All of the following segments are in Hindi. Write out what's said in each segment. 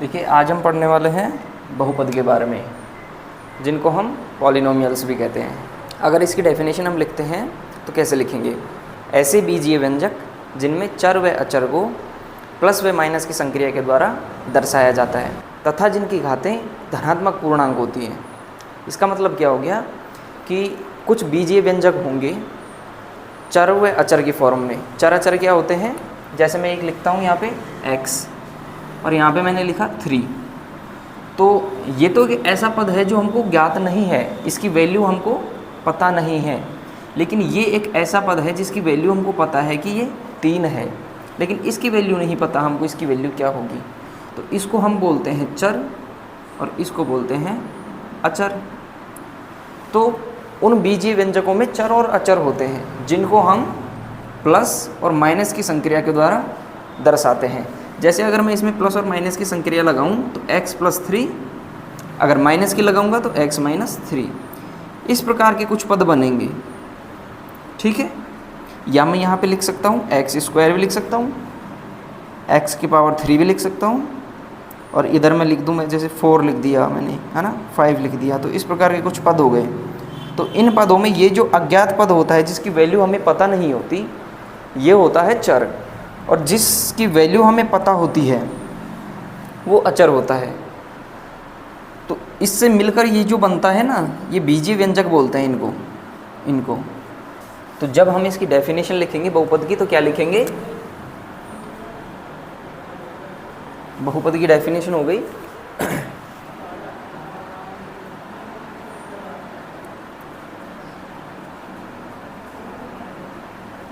देखिए, आज हम पढ़ने वाले हैं बहुपद के बारे में, जिनको हम पॉलिनोमियल्स भी कहते हैं। अगर इसकी डेफिनेशन हम लिखते हैं तो कैसे लिखेंगे? ऐसे बीजीय व्यंजक जिनमें चर व अचर को प्लस व माइनस की संक्रिया के द्वारा दर्शाया जाता है तथा जिनकी घातें धनात्मक पूर्णांक होती हैं। इसका मतलब क्या हो गया कि कुछ बीजीय व्यंजक होंगे चर व अचर की फॉर्म में। चर अचर क्या होते हैं? जैसे मैं एक लिखता हूँ यहाँ पे x और यहाँ पे मैंने लिखा 3, तो ये तो एक ऐसा पद है जो हमको ज्ञात नहीं है, इसकी वैल्यू हमको पता नहीं है। लेकिन ये एक ऐसा पद है जिसकी वैल्यू हमको पता है कि ये 3 है, लेकिन इसकी वैल्यू नहीं पता हमको इसकी वैल्यू क्या होगी। तो इसको हम बोलते हैं चर और इसको बोलते हैं अचर। तो उन बीजीय व्यंजकों में चर और अचर होते हैं जिनको हम प्लस और माइनस की संक्रिया के द्वारा दर्शाते हैं। जैसे अगर मैं इसमें प्लस और माइनस की संक्रिया लगाऊं तो x + 3, अगर माइनस की लगाऊंगा तो x - 3। इस प्रकार के कुछ पद बनेंगे, ठीक है। या मैं यहाँ पे लिख सकता हूँ x² भी लिख सकता हूँ, x³ भी लिख सकता हूँ, और इधर मैं लिख दूँ, मैं जैसे 4 लिख दिया मैंने, है ना, 5 लिख दिया। तो इस प्रकार के कुछ पद हो गए। तो इन पदों में ये जो अज्ञात पद होता है जिसकी वैल्यू हमें पता नहीं होती, ये होता है चर, और जिसकी वैल्यू हमें पता होती है वो अचर होता है। तो इससे मिलकर ये जो बनता है ना, ये बीजीय व्यंजक बोलते हैं इनको। तो जब हम इसकी डेफिनेशन लिखेंगे बहुपद की तो क्या लिखेंगे? बहुपद की डेफिनेशन हो गई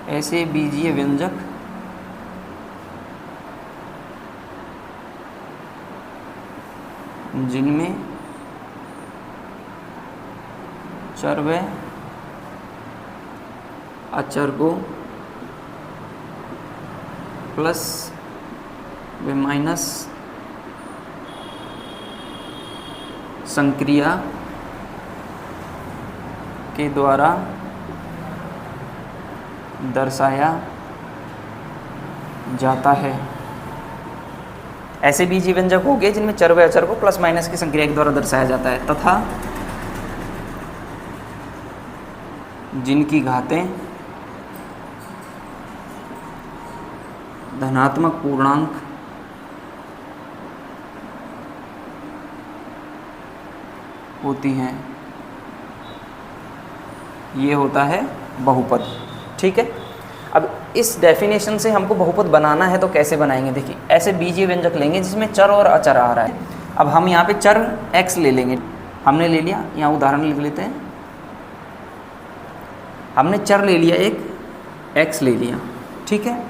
ऐसे बीजीय व्यंजक जिनमें चर व अचर को प्लस व माइनस संक्रिया के द्वारा दर्शाया जाता है। ऐसे बीजीय व्यंजक हो गए जिनमें चर व अचर को प्लस माइनस की संक्रिया के द्वारा दर्शाया जाता है तथा जिनकी घातें धनात्मक पूर्णांक होती हैं। ये होता है बहुपद, ठीक है। अब इस डेफिनेशन से हमको बहुपद बनाना है तो कैसे बनाएंगे? देखिए, ऐसे बीजीय व्यंजक लेंगे जिसमें चर और अचर आ रहा है। अब हम यहाँ पे चर x ले लेंगे, हमने ले लिया, यहाँ उदाहरण लिख लेते हैं। हमने चर ले लिया, एक x ले लिया, ठीक है।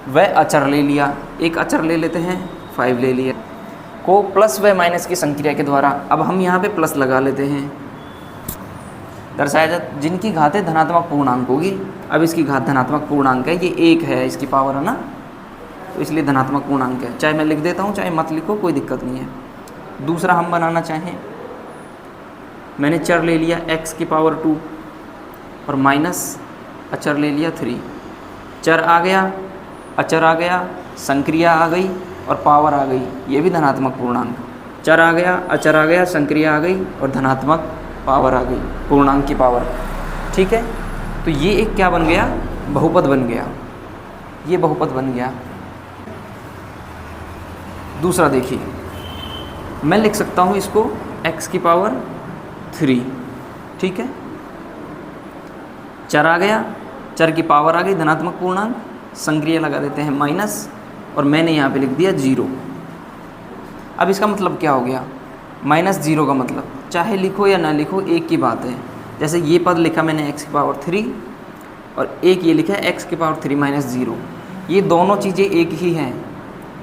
वह अचर ले लिया, एक अचर ले लेते हैं, 5 ले लिया, को प्लस व माइनस की संक्रिया के द्वारा, अब हम यहाँ पे प्लस लगा लेते हैं, दर्शाया जाता, जिनकी घातें धनात्मक पूर्णांक होगी। अब इसकी घात धनात्मक पूर्णांक है, ये 1 है, इसकी पावर है ना, तो इसलिए धनात्मक पूर्णांक है। चाहे मैं लिख देता हूँ, चाहे मत लिखो, कोई दिक्कत नहीं है। दूसरा हम बनाना चाहें, मैंने चर ले लिया x⁻² और माइनस अचर ले लिया 3। चर आ गया, अचर आ गया, संक्रिया आ गई और पावर आ गई, ये भी धनात्मक पूर्णांक। चर आ गया, अचर आ गया, संक्रिया आ गई और धनात्मक पावर आ गई, पूर्णांक की पावर, ठीक है। तो ये एक क्या बन गया? बहुपद बन गया, ये बहुपद बन गया। दूसरा देखिए, मैं लिख सकता हूँ इसको x⁻3, ठीक है। चर आ गया, चर की पावर आ गई, धनात्मक पूर्णांक, संक्रिया लगा देते हैं माइनस, और मैंने यहाँ पे लिख दिया 0। अब इसका मतलब क्या हो गया? -0 का मतलब चाहे लिखो या ना लिखो एक की बात है। जैसे ये पद लिखा मैंने x⁻3 और एक ये लिखा है x⁻3 - 0, ये दोनों चीज़ें एक ही हैं।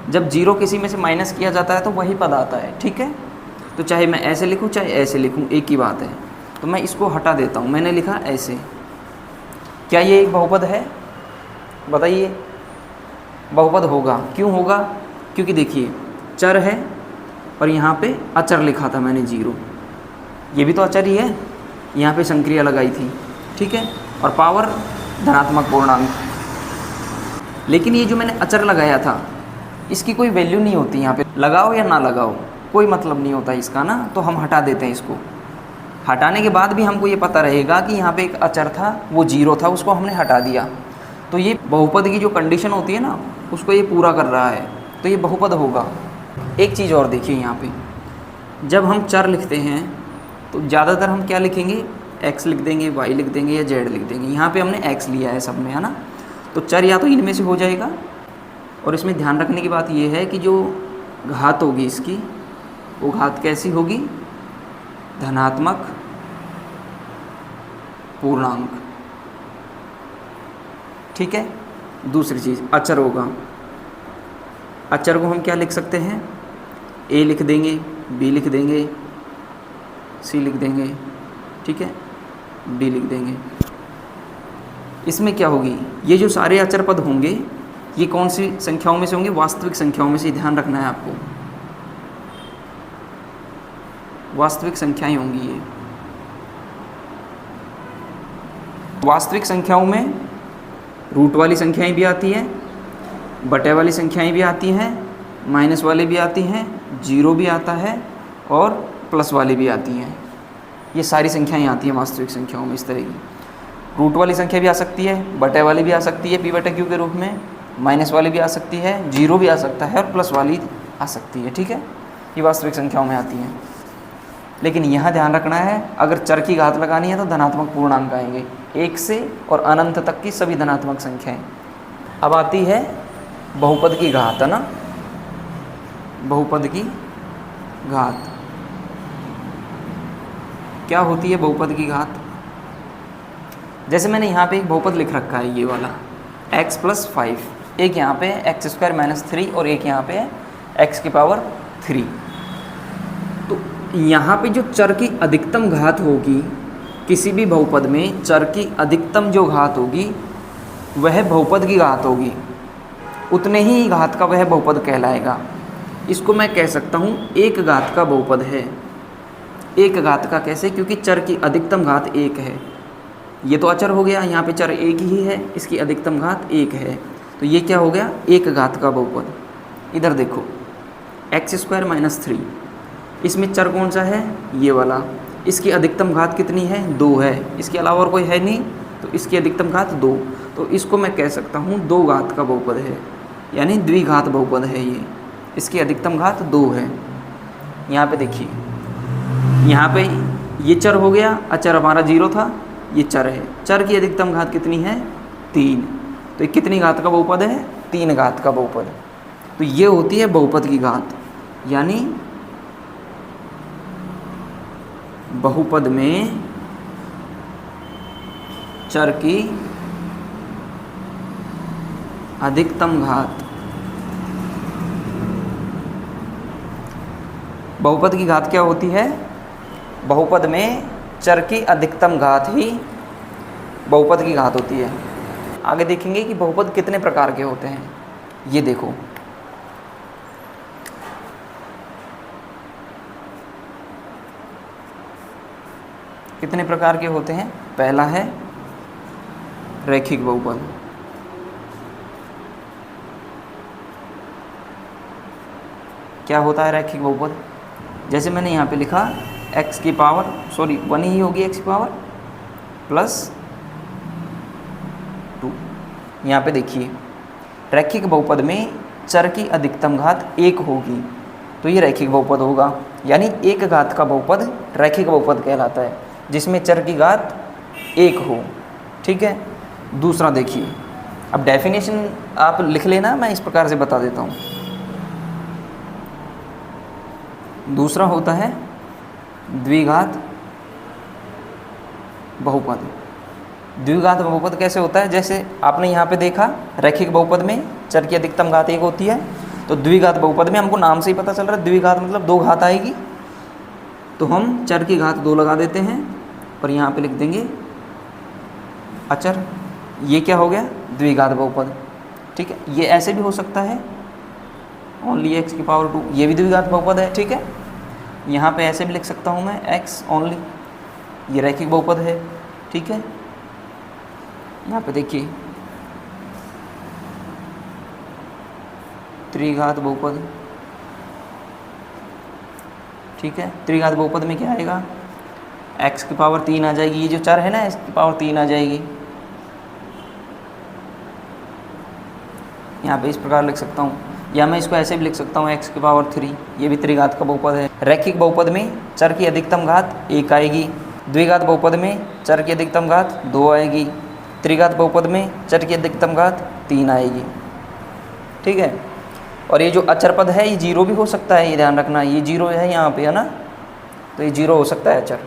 जब 0 किसी में से माइनस किया जाता है तो वही पद आता है, ठीक है। तो चाहे मैं ऐसे लिखूँ चाहे ऐसे लिखूँ, एक ही बात है। तो मैं इसको हटा देता हूँ, मैंने लिखा ऐसे। क्या ये एक बहुपद है? बताइए। बहुपद होगा, क्यों होगा? क्योंकि देखिए, चर है और यहाँ पे अचर लिखा था मैंने 0, ये भी तो अचर ही है, यहाँ पे संक्रिया लगाई थी, ठीक है, और पावर धनात्मक पूर्णांक। लेकिन ये जो मैंने अचर लगाया था इसकी कोई वैल्यू नहीं होती यहाँ पे, लगाओ या ना लगाओ कोई मतलब नहीं होता इसका ना, तो हम हटा देते हैं इसको। हटाने के बाद भी हमको ये पता रहेगा कि यहाँ पे एक अचर था वो 0 था, उसको हमने हटा दिया, तो ये बहुपद की जो कंडीशन होती है ना उसको ये पूरा कर रहा है, तो ये बहुपद होगा। एक चीज़ और देखिए यहाँ पे, जब हम चर लिखते हैं तो ज़्यादातर हम क्या लिखेंगे, x लिख देंगे, y लिख देंगे या z लिख देंगे। यहाँ पे हमने x लिया है सब में, है ना, तो चर या तो इनमें से हो जाएगा। और इसमें ध्यान रखने की बात यह है कि जो घात होगी इसकी, वो घात कैसी होगी, धनात्मक पूर्णांक, ठीक है। दूसरी चीज़ अचर होगा, अचर को हम क्या लिख सकते हैं, a लिख देंगे, b लिख देंगे, c लिख देंगे, ठीक है, d लिख देंगे। इसमें क्या होगी, ये जो सारे अचर पद होंगे ये कौन सी संख्याओं में से होंगे, वास्तविक संख्याओं में से, ध्यान रखना है आपको, वास्तविक संख्याएं होंगी ये। वास्तविक संख्याओं में रूट वाली संख्याएं भी आती हैं, बटे वाली संख्याएं भी आती हैं, माइनस वाली भी आती हैं, जीरो भी आता है और प्लस वाली भी आती हैं। ये सारी संख्याएं आती हैं वास्तविक संख्याओं में इस तरह की। रूट वाली संख्या भी आ सकती है, बटे वाली भी आ सकती है p/q के रूप में, माइनस वाली भी आ सकती है, जीरो भी आ सकता है और प्लस वाली आ सकती है, ठीक है। ये वास्तविक संख्याओं में आती हैं। लेकिन यहाँ ध्यान रखना है, अगर चर की घात लगानी है तो धनात्मक पूर्णांक आएंगे, 1 से और अनंत तक की सभी धनात्मक संख्याएं। अब आती है बहुपद की घात, है ना, बहुपद की घात क्या होती है। बहुपद की घात, जैसे मैंने यहाँ पे एक बहुपद लिख रखा है ये वाला x + 5, एक यहाँ पे x² - 3 और एक यहाँ पे x⁻3। तो यहाँ पे जो चर की अधिकतम घात होगी किसी भी बहुपद में, चर की अधिकतम जो घात होगी वह बहुपद की घात होगी, उतने ही घात का वह बहुपद कहलाएगा। इसको मैं कह सकता हूँ एक घात का बहुपद है। एक घात का कैसे, क्योंकि चर की अधिकतम घात 1 है। ये तो अचर हो गया, यहाँ पे चर 1 ही है, इसकी अधिकतम घात 1 है, तो ये क्या हो गया, एक घात का बहुपद। इधर देखो x² - 3, इसमें चर कौन सा है, ये वाला, इसकी अधिकतम घात कितनी है, 2 है, इसके अलावा और कोई है नहीं, तो इसकी अधिकतम घात 2, तो इसको मैं कह सकता हूँ 2 घात का बहुपद है, यानी द्विघात बहुपद है ये, इसकी अधिकतम घात 2 है। यहाँ पे देखिए, यहाँ पे ये चर हो गया, अचर हमारा 0 था, ये चर है, चर की अधिकतम घात कितनी है, 3, तो ये कितनी घात का बहुपद है, 3 घात का बहुपद। तो ये होती है बहुपद की घात, यानी बहुपद में चर की अधिकतम घात। बहुपद की घात क्या होती है, बहुपद में चर की अधिकतम घात ही बहुपद की घात होती है। आगे देखेंगे कि बहुपद कितने प्रकार के होते हैं। ये देखो, कितने प्रकार के होते हैं। पहला है रैखिक बहुपद। क्या होता है रैखिक बहुपद, जैसे मैंने यहाँ पे लिखा x की पावर 1 ही होगी, x की पावर +2। यहाँ पे देखिए रैखिक बहुपद में चर की अधिकतम घात 1 होगी, तो ये रैखिक बहुपद होगा, यानी एक घात का बहुपद रैखिक बहुपद कहलाता है, जिसमें चर की घात 1 हो, ठीक है। दूसरा देखिए, अब डेफिनेशन आप लिख लेना, मैं इस प्रकार से बता देता हूँ। दूसरा होता है द्विघात बहुपद। द्विघात बहुपद कैसे होता है, जैसे आपने यहाँ पे देखा रैखिक बहुपद में चर की अधिकतम घात 1 होती है, तो द्विघात बहुपद में हमको नाम से ही पता चल रहा है द्विघात मतलब 2 घात आएगी, तो हम चर की घात 2 लगा देते हैं और यहाँ पे लिख देंगे अचर। ये क्या हो गया, द्विघात बहुपद, ठीक है। ये ऐसे भी हो सकता है ओनली x की पावर 2, ये भी द्विघात बहुपद है, ठीक है। यहाँ पे ऐसे भी लिख सकता हूँ मैं x ओनली, ये रैखिक बहुपद है, ठीक है। यहाँ पे देखिए त्रिघात बहुपद, ठीक है। त्रिघात बहुपद में क्या आएगा, x की पावर 3 आ जाएगी, ये जो चर है ना x की पावर 3 आ जाएगी। यहाँ पे इस प्रकार लिख सकता हूँ, या मैं इसको ऐसे भी लिख सकता हूँ x की पावर 3, ये भी त्रिघात का बहुपद है। रैखिक बहुपद में चर की अधिकतम घात 1 आएगी, द्विघात बहुपद में चर की अधिकतम घात 2 आएगी, त्रिघात बहुपद में चर की अधिकतम घात 3 आएगी, ठीक है। और ये जो अचर पद है ये जीरो भी हो सकता है, ये ध्यान रखना, ये जीरो है यहाँ पे, है ना, तो ये जीरो हो सकता है अचर।